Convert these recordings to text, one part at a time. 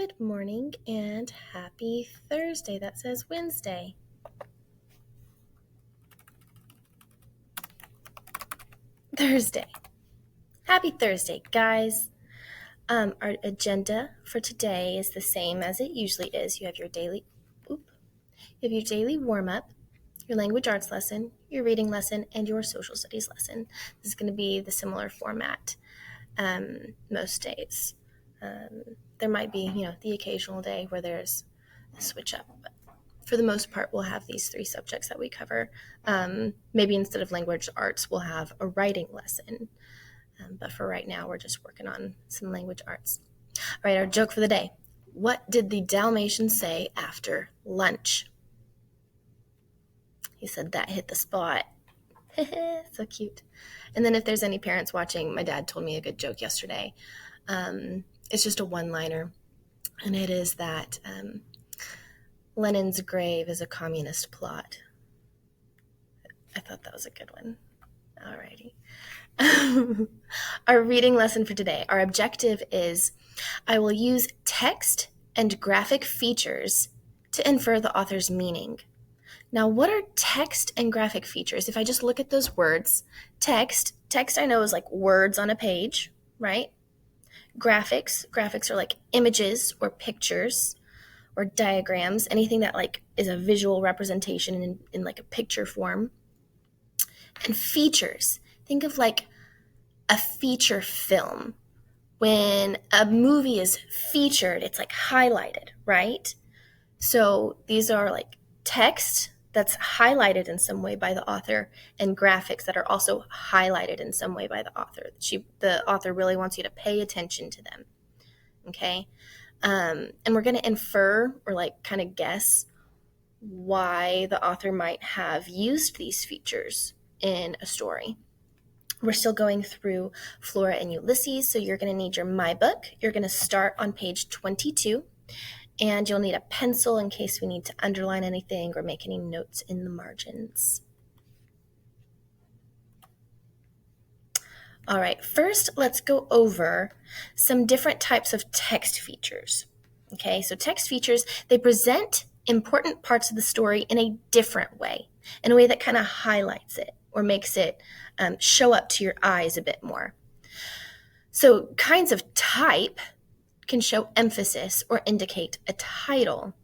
Good morning and happy Thursday. That says Wednesday. Thursday. Happy Thursday, guys. Our agenda for today is the same as it usually is. You have your daily warm-up, your language arts lesson, your reading lesson, and your social studies lesson. This is going to be the similar format most days. There might be, the occasional day where there's a switch up, but for the most part, we'll have these three subjects that we cover. Maybe instead of language arts, we'll have a writing lesson. But for right now, we're just working on some language arts. All right, our joke for the day. What did the Dalmatian say after lunch? He said, "That hit the spot." So cute. And then if there's any parents watching, my dad told me a good joke yesterday. It's just a one-liner, and it is that Lenin's grave is a communist plot. I thought that was a good one. Alrighty. Our reading lesson for today. Our objective is I will use text and graphic features to infer the author's meaning. Now, what are text and graphic features? If I just look at those words, text I know is like words on a page, right? Graphics are like images or pictures or diagrams, anything that like is a visual representation in like a picture form. And features, think of like a feature film. When a movie is featured, it's like highlighted, right? So these are like text that's highlighted in some way by the author and graphics that are also highlighted in some way by the author. The author really wants you to pay attention to them, okay? And we're going to infer or like kind of guess why the author might have used these features in a story. We're still going through Flora and Ulysses, so you're going to need your My Book. You're going to start on page 22, and you'll need a pencil in case we need to underline anything or make any notes in the margins. All right, first let's go over some different types of text features. Okay, so text features, they present important parts of the story in a different way, in a way that kind of highlights it or makes it show up to your eyes a bit more. So kinds of type can show emphasis or indicate a title.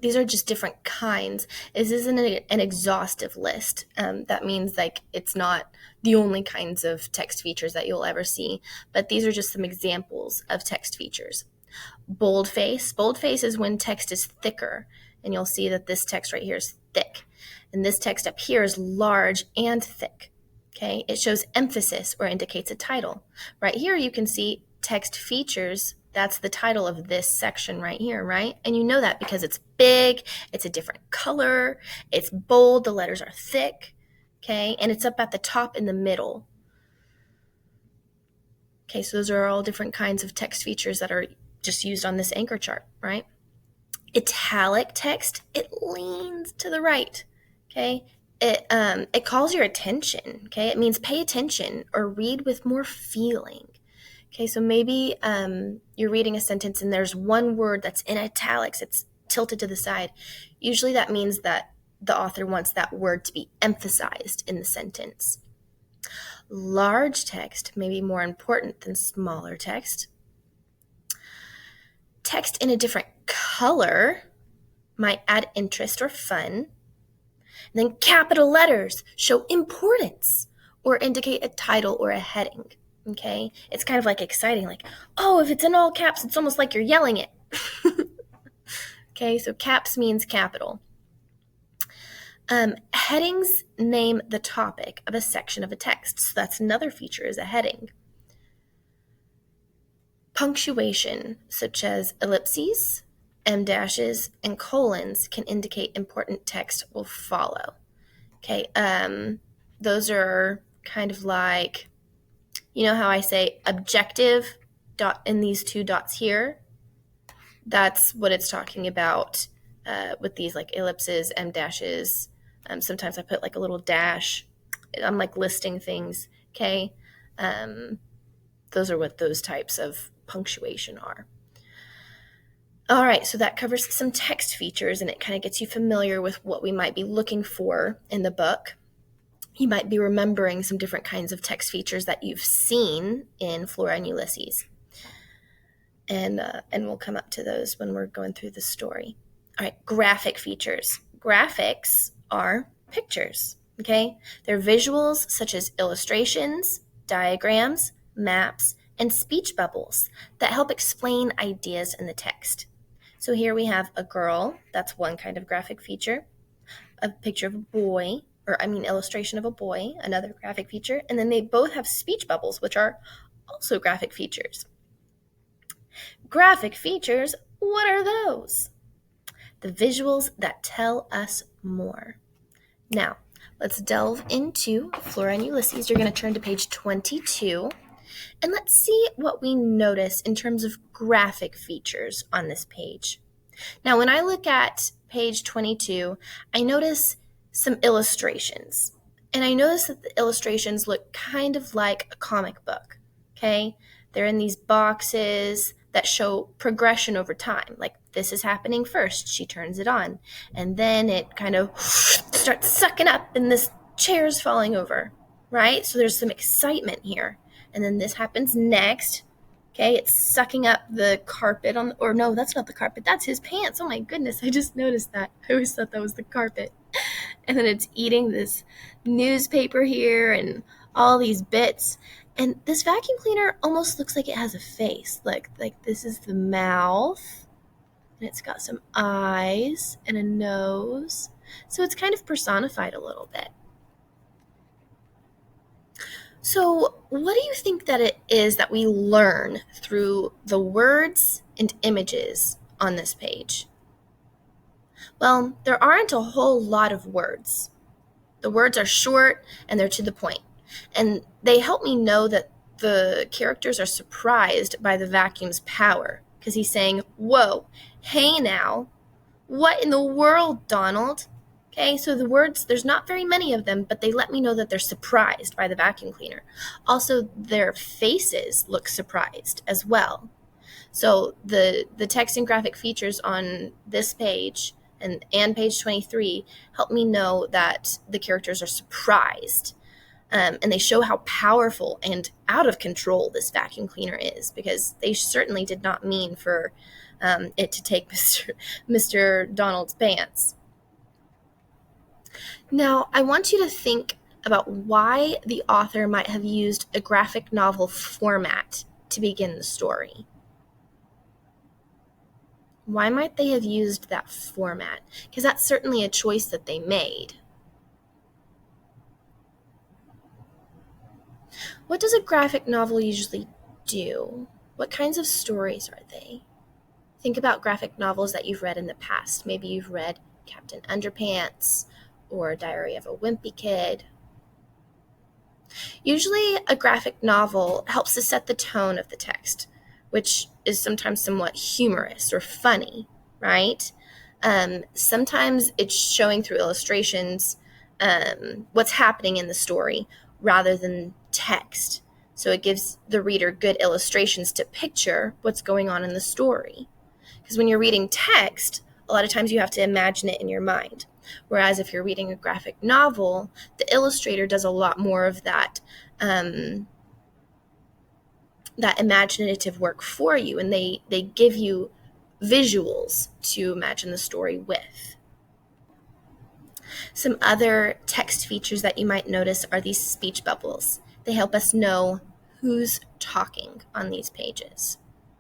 These are just different kinds. This isn't an exhaustive list. That means like it's not the only kinds of text features that you'll ever see, but these are just some examples of text features. Boldface is when text is thicker, and you'll see that this text right here is thick, and this text up here is large and thick. Okay, it shows emphasis or indicates a title. Right here you can see text features. That's the title of this section right here, right? And you know that because it's big, it's a different color, it's bold, the letters are thick, okay? And it's up at the top in the middle. Okay, so those are all different kinds of text features that are just used on this anchor chart, right? Italic text, it leans to the right, okay? It calls your attention, okay? It means pay attention or read with more feeling. Okay, so maybe you're reading a sentence and there's one word that's in italics, it's tilted to the side. Usually that means that the author wants that word to be emphasized in the sentence. Large text may be more important than smaller text. Text in a different color might add interest or fun. And then capital letters show importance or indicate a title or a heading. Okay, it's kind of like exciting, like, oh, if it's in all caps, it's almost like you're yelling it. Okay, so caps means capital. Headings name the topic of a section of a text. So that's another feature, is a heading. Punctuation, such as ellipses, em dashes, and colons, can indicate important text will follow. Okay, those are kind of like, you know how I say objective dot in these two dots here? That's what it's talking about with these like ellipses, em dashes. Sometimes I put like a little dash. I'm like listing things, okay? Those are what those types of punctuation are. All right, so that covers some text features, and it kind of gets you familiar with what we might be looking for in the book. You might be remembering some different kinds of text features that you've seen in Flora and Ulysses. And we'll come up to those when we're going through the story. All right, graphic features. Graphics are pictures, okay? They're visuals such as illustrations, diagrams, maps, and speech bubbles that help explain ideas in the text. So here we have a girl, that's one kind of graphic feature, a picture of a boy, illustration of a boy, another graphic feature, and then they both have speech bubbles, which are also graphic features. Graphic features, what are those? The visuals that tell us more. Now, let's delve into Flora and Ulysses. You're going to turn to page 22, and let's see what we notice in terms of graphic features on this page. Now, when I look at page 22, I notice some illustrations, and I notice that the illustrations look kind of like a comic book, okay? They're in these boxes that show progression over time. Like, this is happening first. She turns it on. And then it kind of starts sucking up and this chair's falling over, right? So there's some excitement here. And then this happens next. Okay, it's sucking up the carpet or no, that's not the carpet. That's his pants. Oh my goodness, I just noticed that. I always thought that was the carpet. And then it's eating this newspaper here and all these bits. And this vacuum cleaner almost looks like it has a face. Like this is the mouth, and it's got some eyes and a nose. So it's kind of personified a little bit. So what do you think that it is that we learn through the words and images on this page? Well, there aren't a whole lot of words. The words are short and they're to the point. And they help me know that the characters are surprised by the vacuum's power, because he's saying, whoa, hey now, what in the world, Donald? Okay, so the words, there's not very many of them, but they let me know that they're surprised by the vacuum cleaner. Also, their faces look surprised as well. So the text and graphic features on this page and page 23 help me know that the characters are surprised. And they show how powerful and out of control this vacuum cleaner is, because they certainly did not mean for it to take Mr. Donald's pants. Now, I want you to think about why the author might have used a graphic novel format to begin the story. Why might they have used that format? Because that's certainly a choice that they made. What does a graphic novel usually do? What kinds of stories are they? Think about graphic novels that you've read in the past. Maybe you've read Captain Underpants or Diary of a Wimpy Kid. Usually a graphic novel helps to set the tone of the text, which is sometimes somewhat humorous or funny, right? Sometimes it's showing through illustrations what's happening in the story rather than text. So it gives the reader good illustrations to picture what's going on in the story. Because when you're reading text, a lot of times you have to imagine it in your mind. Whereas if you're reading a graphic novel, the illustrator does a lot more of that imaginative work for you, and they give you visuals to imagine the story with. Some other text features that you might notice are these speech bubbles. They help us know who's talking on these pages.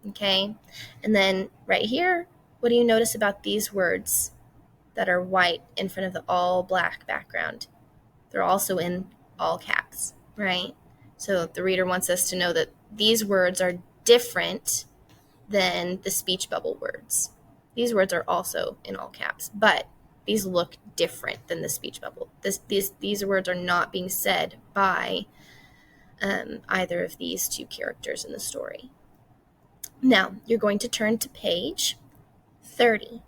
Okay? And then right here, what do you notice about these words that are white in front of the all black background? They're also in all caps, right? So the reader wants us to know that these words are different than the speech bubble words. These words are also in all caps, but these look different than the speech bubble. These words are not being said by either of these two characters in the story. Now, you're going to turn to page 30.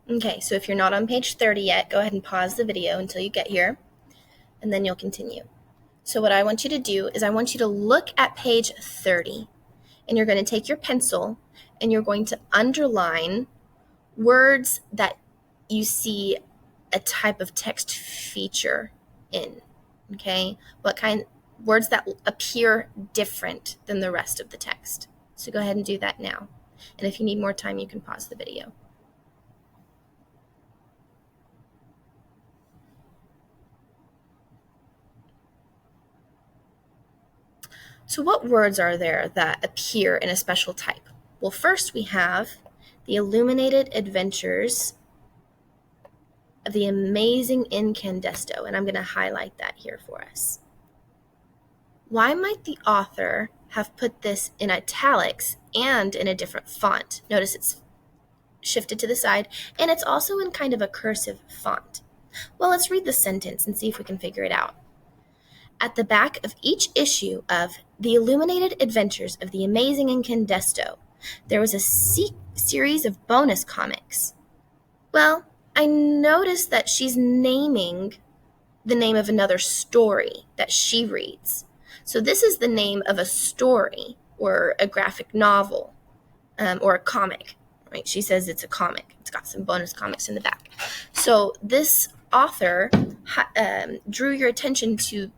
Okay, so if you're not on page 30 yet, go ahead and pause the video until you get here, and then you'll continue. So what I want you to do is I want you to look at page 30, and you're going to take your pencil and you're going to underline words that you see a type of text feature in, okay? What kind words that appear different than the rest of the text. So go ahead and do that now. And if you need more time, you can pause the video. So what words are there that appear in a special type? Well, first we have the illuminated adventures of the amazing incandesto, and I'm going to highlight that here for us. Why might the author have put this in italics and in a different font? Notice it's shifted to the side, and it's also in kind of a cursive font. Well, let's read the sentence and see if we can figure it out. At the back of each issue of The Illuminated Adventures of the Amazing Incandesto, there was a series of bonus comics. Well, I noticed that she's naming the name of another story that she reads. So this is the name of a story or a graphic novel or a comic, right? She says it's a comic. It's got some bonus comics in the back. So this author drew your attention to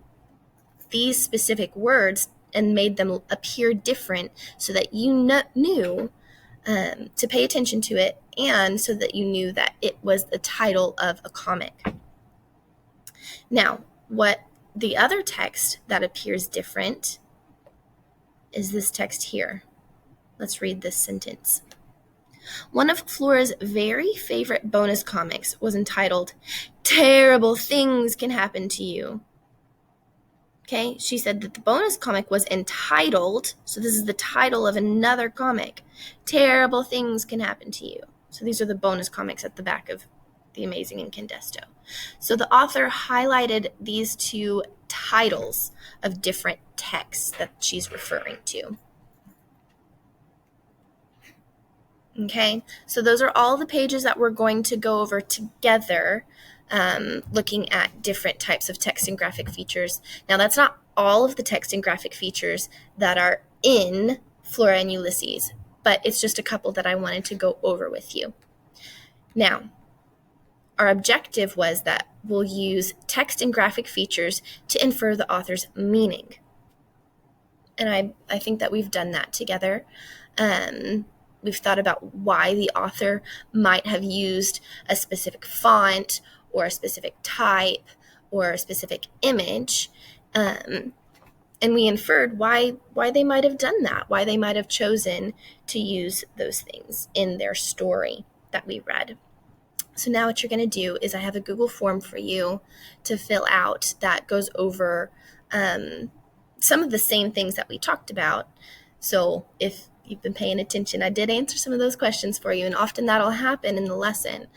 these specific words and made them appear different so that you knew to pay attention to it, and so that you knew that it was the title of a comic. Now, what the other text that appears different is this text here. Let's read this sentence. One of Flora's very favorite bonus comics was entitled, Terrible Things Can Happen to You. Okay, she said that the bonus comic was entitled, so this is the title of another comic, Terrible Things Can Happen to You. So these are the bonus comics at the back of The Amazing Incandesto. So the author highlighted these two titles of different texts that she's referring to. Okay, so those are all the pages that we're going to go over together, looking at different types of text and graphic features. Now, that's not all of the text and graphic features that are in Flora and Ulysses, but it's just a couple that I wanted to go over with you. Now, our objective was that we'll use text and graphic features to infer the author's meaning. And I think that we've done that together. We've thought about why the author might have used a specific font or a specific type or a specific image. And we inferred why they might have done that, why they might have chosen to use those things in their story that we read. So now what you're going to do is I have a Google form for you to fill out that goes over some of the same things that we talked about. So if you've been paying attention, I did answer some of those questions for you, and often that'll happen in the lesson.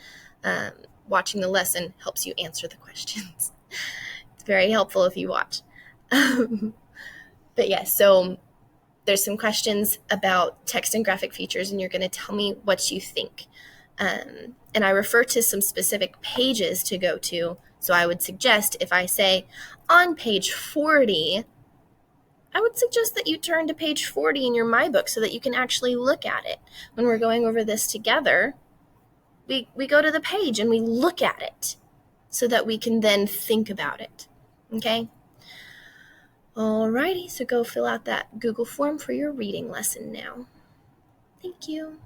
Watching the lesson helps you answer the questions. It's very helpful if you watch. But yes, so there's some questions about text and graphic features, and you're going to tell me what you think. And I refer to some specific pages to go to. So I would suggest if I say on page 40, I would suggest that you turn to page 40 in your My Book so that you can actually look at it. When we're going over this together, we go to the page and we look at it so that we can then think about it. Okay? Alrighty, so go fill out that Google form for your reading lesson now. Thank you.